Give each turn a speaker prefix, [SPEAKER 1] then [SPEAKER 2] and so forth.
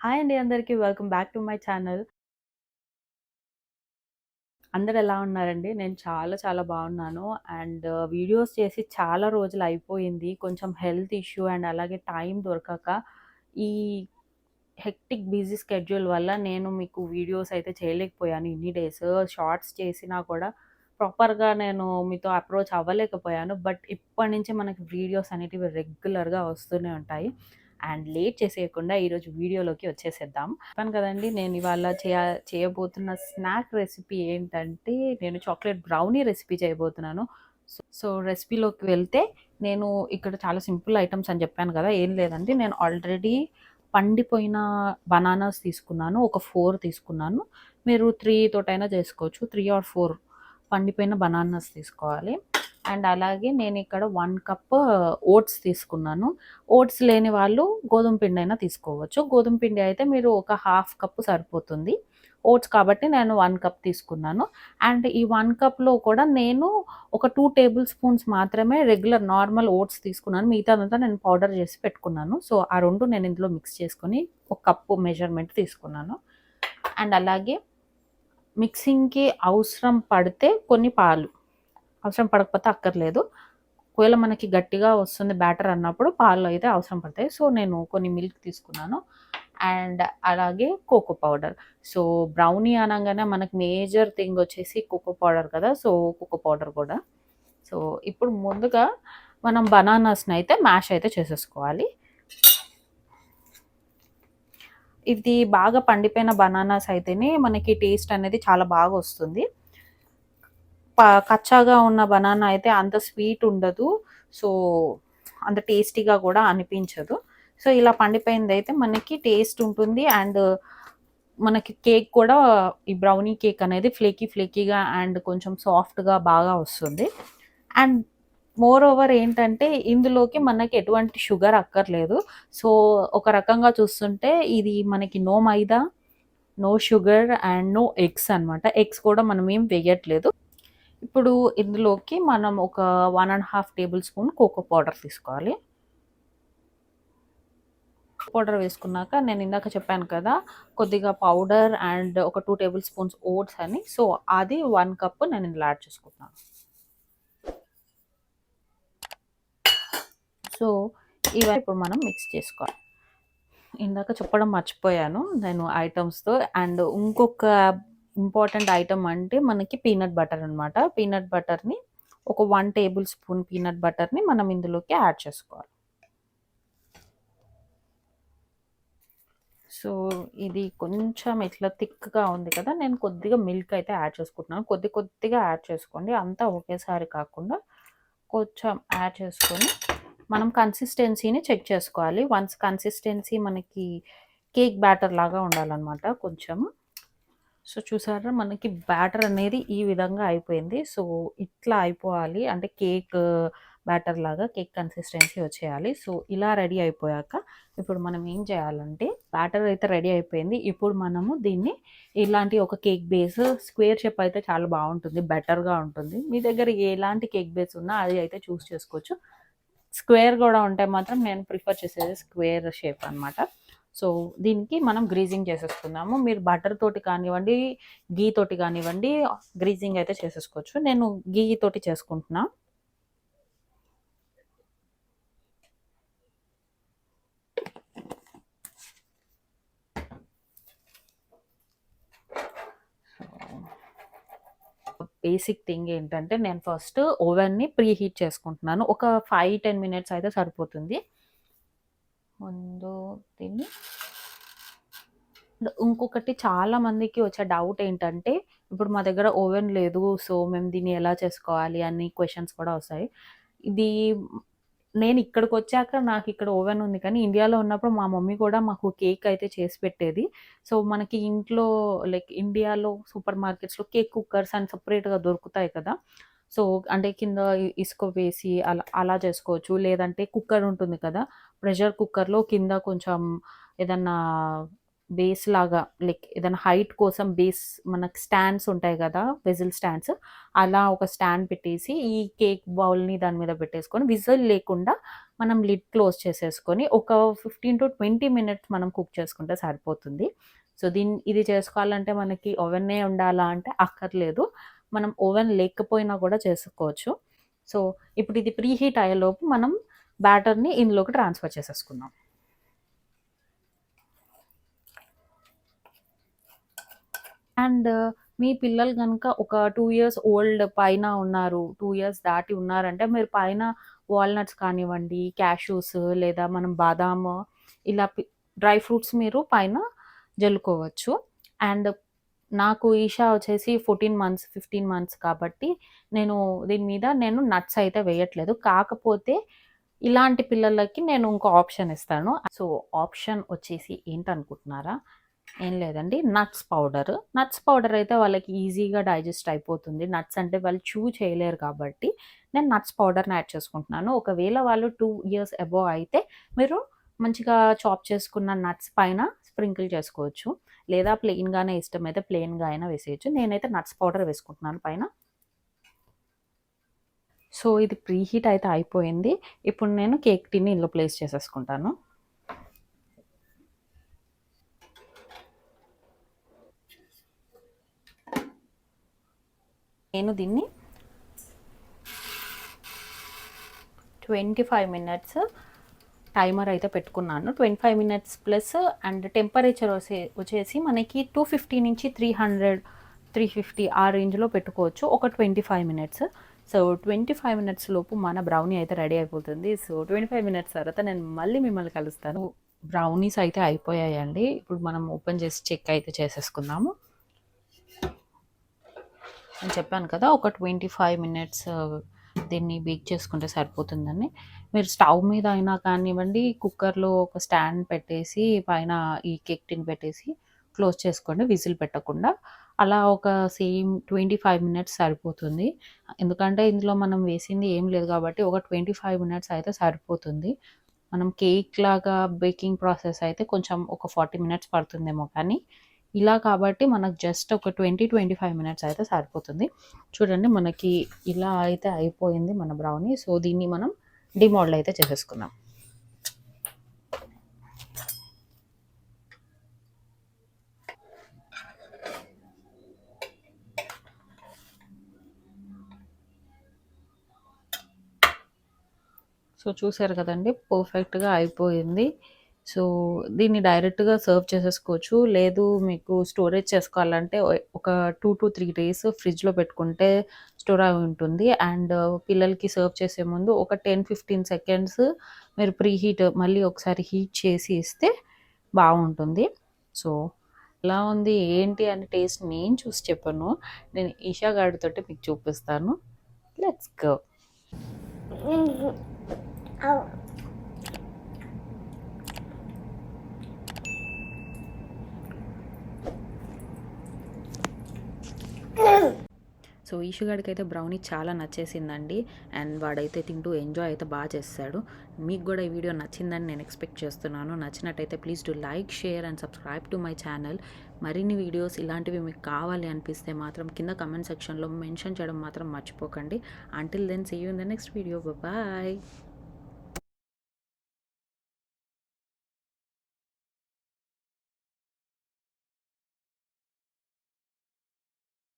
[SPEAKER 1] Hi అండి అందరికీ. Welcome back to my channel. అందరూ ఎలా ఉన్నారండి? నేను చాలా చాలా బాగున్నాను. అండ్ వీడియోస్ చేసి చాలా రోజులు అయిపోయింది. కొంచెం హెల్త్ ఇష్యూ అండ్ అలాగే టైం దొరకక ఈ హెక్టిక్ బిజీ స్కెడ్యూల్ వల్ల నేను మీకు వీడియోస్ అయితే చేయలేకపోయాను ఇన్ని డేస్. షార్ట్స్ చేసినా కూడా ప్రాపర్‌గా నేను మీతో అప్రోచ్ అవ్వలేకపోయాను. బట్ ఇప్పటి నుంచి మనకి వీడియోస్ అనేటివి రెగ్యులర్‌గా వస్తూనే ఉంటాయి. అండ్ లేట్ చేసేయకుండా ఈరోజు వీడియోలోకి వచ్చేసేద్దాం. చెప్పాను కదండీ! నేను ఇవాళ చేయబోతున్న స్నాక్ రెసిపీ ఏంటంటే, నేను చాక్లేట్ బ్రౌనీ రెసిపీ చేయబోతున్నాను. సో, రెసిపీలోకి వెళ్తే నేను ఇక్కడ చాలా సింపుల్ ఐటెమ్స్ అని చెప్పాను కదా! ఏం లేదండి. నేను ఆల్రెడీ పండిపోయిన బనానాస్ తీసుకున్నాను. ఒక 4 తీసుకున్నాను. మీరు 3 తోటైనా చేసుకోవచ్చు. 3 ఆర్ 4 పండిపోయిన బనానాస్ తీసుకోవాలి. అండ్ అలాగే నేనిక్కడ 1 కప్ ఓట్స్ తీసుకున్నాను. ఓట్స్ లేని వాళ్ళు గోధుమ పిండైనా తీసుకోవచ్చు. గోధుమ పిండి అయితే మీరు ఒక హాఫ్ కప్ సరిపోతుంది. ఓట్స్ కాబట్టి నేను 1 కప్ తీసుకున్నాను. అండ్ ఈ 1 కప్‌లో కూడా నేను ఒక 2 టేబుల్ స్పూన్స్ మాత్రమే రెగ్యులర్ నార్మల్ ఓట్స్ తీసుకున్నాను. మిగతాదంతా నేను పౌడర్ చేసి పెట్టుకున్నాను. సో, ఆ 2 నేను ఇందులో మిక్స్ చేసుకొని ఒక కప్పు మెజర్‌మెంట్ తీసుకున్నాను. అండ్ అలాగే మిక్సింగ్‌కి అవసరం పడితే కొన్ని పాలు. అవసరం పడకపోతే అక్కర్లేదు. ఒకవేళ మనకి గట్టిగా వస్తుంది బ్యాటర్ అన్నప్పుడు పాలు అయితే అవసరం పడతాయి. సో, నేను కొన్ని మిల్క్ తీసుకున్నాను. అండ్ అలాగే కోకో పౌడర్. సో, బ్రౌనీ అనంగానే మనకి మేజర్ థింగ్ వచ్చేసి కోకో పౌడర్ కదా! సో, కోకో పౌడర్ కూడా. సో, ఇప్పుడు ముందుగా మనం బనానాస్‌ని అయితే మ్యాష్ అయితే చేసేసుకోవాలి. ఇది బాగా పండిపోయిన బనానాస్ అయితేనే మనకి టేస్ట్ అనేది చాలా బాగా వస్తుంది. కచ్చాగా ఉన్న బనానా అయితే అంత స్వీట్ ఉండదు. సో, అంత టేస్టీగా కూడా అనిపించదు. సో, ఇలా పండిపోయిందయితే మనకి టేస్ట్ ఉంటుంది. అండ్ మనకి కేక్ కూడా ఈ బ్రౌనీ కేక్ అనేది ఫ్లేకీగా అండ్ కొంచెం సాఫ్ట్‌గా బాగా వస్తుంది. అండ్ మోర్ ఓవర్ ఏంటంటే ఇందులోకి మనకి ఎటువంటి షుగర్ అక్కర్లేదు. సో, ఒక రకంగా చూస్తుంటే ఇది మనకి no maida, no sugar and no eggs అనమాట. ఎగ్స్ కూడా మనం ఏం వేయట్లేదు. ఇప్పుడు ఇందులోకి మనం ఒక 1 ½ టేబుల్ స్పూన్ కోకో పౌడర్ తీసుకోవాలి. పౌడర్ వేసుకున్నాక నేను ఇందాక చెప్పాను కదా! కొద్దిగా పౌడర్ అండ్ ఒక 2 టేబుల్ స్పూన్స్ ఓట్స్ అని. సో, అది 1 కప్ నేను ఇందులో యాడ్ చేసుకుంటున్నాను. సో, ఇవన్నీ ఇప్పుడు మనం మిక్స్ చేసుకోవాలి. ఇందాక చెప్పడం మర్చిపోయాను నేను ఐటమ్స్‌తో. అండ్ ఇంకొక ఇంపార్టెంట్ ఐటమ్ అంటే మనకి పీనట్ బటర్ అనమాట. పీనట్ బటర్‌ని ఒక 1 టేబుల్ స్పూన్ పీనట్ బటర్‌ని మనం ఇందులోకి యాడ్ చేసుకోవాలి. సో, ఇది కొంచెం ఇట్లా థిక్‌గా ఉంది కదా! నేను కొద్దిగా మిల్క్ అయితే యాడ్ చేసుకుంటున్నాను. కొద్దిగా యాడ్ చేసుకోండి. అంతా ఒకేసారి కాకుండా కొంచెం యాడ్ చేసుకొని మనం కన్సిస్టెన్సీని చెక్ చేసుకోవాలి. వన్స్ కన్సిస్టెన్సీ మనకి కేక్ బ్యాటర్ లాగా ఉండాలనమాట కొంచెం. సో, చూసారా మనకి బ్యాటర్ అనేది ఈ విధంగా అయిపోయింది. సో, ఇట్లా అయిపోవాలి. అంటే కేక్ బ్యాటర్ లాగా కేక్ కన్సిస్టెన్సీ వచ్చేయాలి. సో, ఇలా రెడీ అయిపోయాక ఇప్పుడు మనం ఏం చేయాలంటే బ్యాటర్ అయితే రెడీ అయిపోయింది. ఇప్పుడు మనము దీన్ని ఇలాంటి ఒక కేక్ బేస్ స్క్వేర్ షేప్ అయితే చాలా బాగుంటుంది. బెటర్‌గా ఉంటుంది. మీ దగ్గర ఎలాంటి కేక్ బేస్ ఉన్నా అది అయితే చూస్ చేసుకోవచ్చు. స్క్వేర్ కూడా ఉంటే మాత్రం నేను ప్రిఫర్ చేసేది స్క్వేర్ షేప్ అనమాట. సో, దీనికి మనం గ్రీజింగ్ చేసేసుకుందాము. మీరు బటర్ తోటి కానివ్వండి, ఘీ తోటి కానివ్వండి గ్రీజింగ్ అయితే చేసేసుకోవచ్చు. నేను ఘీ తోటి చేసుకుంటున్నా. బేసిక్ థింగ్ ఏంటంటే నేను ఫస్ట్ ఓవెన్‌ని ప్రీ హీట్ చేసుకుంటున్నాను. ఒక 5, 10 మినిట్స్ అయితే సరిపోతుంది. ముందు దీన్ని ఇంకొకటి చాలా మందికి వచ్చే డౌట్ ఏంటంటే, ఇప్పుడు మా దగ్గర ఓవెన్ లేదు. సో, మేము దీన్ని ఎలా చేసుకోవాలి అని క్వెషన్స్ కూడా వస్తాయి. ఇది నేను ఇక్కడికొచ్చాక నాకిక్కడ ఓవెన్ ఉంది కానీ, ఇండియాలో ఉన్నప్పుడు మా మమ్మీ కూడా మాకు కేక్ అయితే చేసి పెట్టేది. సో, మనకి ఇంట్లో లైక్ ఇండియాలో సూపర్ మార్కెట్స్‌లో కేక్ కుక్కర్స్ అని సెపరేట్‌గా దొరుకుతాయి కదా! సో, అంటే కింద ఇసుక వేసి అలా చేసుకోవచ్చు. లేదంటే కుక్కర్ ఉంటుంది కదా! ప్రెషర్ కుక్కర్‌లో కింద కొంచెం ఏదన్నా బేస్ లాగా లైక్ ఏదైనా హైట్ కోసం బేస్ మనకి స్టాండ్స్ ఉంటాయి కదా! వెజిల్ స్టాండ్స్. అలా ఒక స్టాండ్ పెట్టేసి ఈ కేక్ బౌల్‌ని దాని మీద పెట్టేసుకొని విజిల్ లేకుండా మనం లిడ్ క్లోజ్ చేసేసుకొని ఒక 15-20 మినిట్స్ మనం కుక్ చేసుకుంటే సరిపోతుంది. సో, ఇది చేసుకోవాలంటే మనకి ఓవెనే ఉండాలా అంటే అక్కర్లేదు. మనం ఓవెన్ లేకపోయినా కూడా చేసుకోవచ్చు. సో, ఇప్పుడు ఇది ప్రీ హీట్ అయ్యేలోపు మనం బ్యాటర్‌ని ఇందులోకి ట్రాన్స్‌ఫర్ చేసేసుకుందాం. అండ్ మీ పిల్లలు గనుక ఒక 2 ఇయర్స్ ఓల్డ్ పైన ఉన్నారు. 2 ఇయర్స్ దాటి ఉన్నారంటే మీరు పైన వాల్‌నట్స్ కానివ్వండి, క్యాష్యూస్ లేదా మనం బాదాము ఇలా డ్రై ఫ్రూట్స్ మీరు పైన జల్లుకోవచ్చు. అండ్ నాకు ఈషా వచ్చేసి 14 మంత్స్, 15 మంత్స్ కాబట్టి దీని మీద నట్స్ అయితే వేయట్లేదు. కాకపోతే ఇలాంటి పిల్లలకి నేను ఇంకో ఆప్షన్ ఇస్తాను. సో, ఆప్షన్ వచ్చేసి ఏంటనుకుంటున్నారా? ఏం లేదండి. నట్స్ పౌడర్ అయితే వాళ్ళకి ఈజీగా డైజెస్ట్ అయిపోతుంది. నట్స్ అంటే వాళ్ళు చేయలేరు కాబట్టి నేను నట్స్ పౌడర్‌ని యాడ్ చేసుకుంటున్నాను. ఒకవేళ వాళ్ళు 2 ఇయర్స్ అబోవ్ అయితే మీరు మంచిగా చాప్ చేసుకున్న నట్స్ పైన స్ప్రింకిల్ చేసుకోవచ్చు. లేదా ప్లెయిన్‌గానే ఇష్టమైతే ప్లెయిన్‌గా అయినా వేసేయొచ్చు. నేనైతే నట్స్ పౌడర్ వేసుకుంటున్నాను పైన. సో, ఇది ప్రీ హీట్ అయితే అయిపోయింది. ఇప్పుడు నేను కేక్ టిన్‌ని ఇందులో ప్లేస్ చేసేసుకుంటాను. నేను దీన్ని 25 మినిట్స్ టైమర్ అయితే పెట్టుకున్నాను. 25 మినిట్స్ ప్లస్ అండ్ టెంపరేచర్ వచ్చేసి మనకి 250 నుంచి 300, 350 ఆ రేంజ్‌లో పెట్టుకోవచ్చు. ఒక 25 మినిట్స్. సో, 25 మినిట్స్ లోపు మన బ్రౌనీ అయితే రెడీ అయిపోతుంది. సో, 25 మినిట్స్ తర్వాత నేను మళ్ళీ మిమ్మల్ని కలుస్తాను. బ్రౌనీస్ అయితే అయిపోయాయండి. ఇప్పుడు మనం ఓపెన్ చేసి చెక్ అయితే చేసేసుకుందాము. నేను చెప్పాను కదా! ఒక 25 మినిట్స్ దీన్ని బేక్ చేసుకుంటే సరిపోతుందని. మీరు స్టవ్ మీద అయినా కానివ్వండి, కుక్కర్‌లో ఒక స్టాండ్ పెట్టేసి పైన ఈ కేక్ టిన్ పెట్టేసి క్లోజ్ చేసుకోండి విజిల్ పెట్టకుండా. అలా ఒక సేమ్ 25 మినిట్స్ సరిపోతుంది. ఎందుకంటే ఇందులో మనం వేసింది ఏం లేదు కాబట్టి ఒక 25 మినిట్స్ అయితే సరిపోతుంది. మనం కేక్ లాగా బేకింగ్ ప్రాసెస్ అయితే కొంచెం ఒక 40 మినిట్స్ పడుతుందేమో కానీ ఇలా కాబట్టి మనకు జస్ట్ ఒక 20-25 మినిట్స్ అయితే సరిపోతుంది. చూడండి మనకి ఇలా అయితే అయిపోయింది మన బ్రౌనీ. సో, దీన్ని మనం డిమోల్డ్ అయితే చేసేసుకుందాం. సో, చూసారు కదండీ పర్ఫెక్ట్‌గా అయిపోయింది. సో, దీన్ని డైరెక్ట్‌గా సర్వ్ చేసేసుకోవచ్చు. లేదు మీకు స్టోరేజ్ చేసుకోవాలంటే ఒక 2-3 డేస్ ఫ్రిడ్జ్‌లో పెట్టుకుంటే స్టోర్ అయి ఉంటుంది. అండ్ పిల్లలకి సర్వ్ చేసే ముందు ఒక 10-15 సెకండ్స్ మీరు మళ్ళీ ఒకసారి హీట్ చేసి ఇస్తే బావుంటుంది. సో, ఎలా ఉంది ఏంటి అని టేస్ట్ నేను చూసి చెప్పను. నేను ఈషా గాడితోటి మీకు చూపిస్తాను. Let's go. సో, ఈషుగాడికి అయితే బ్రౌనీ చాలా నచ్చేసిందండి. అండ్ వాడైతే తింటూ ఎంజాయ్ అయితే బాగా చేస్తాడు. మీకు కూడా ఈ వీడియో నచ్చిందని నేను ఎక్స్పెక్ట్ చేస్తున్నాను. నచ్చినట్టయితే please do like, share and subscribe to my channel. మరిన్ని వీడియోస్ ఇలాంటివి మీకు కావాలి అనిపిస్తే మాత్రం కింద కమెంట్ సెక్షన్లో మెన్షన్ చేయడం మాత్రం మర్చిపోకండి. Until then see you in the next video. Bye.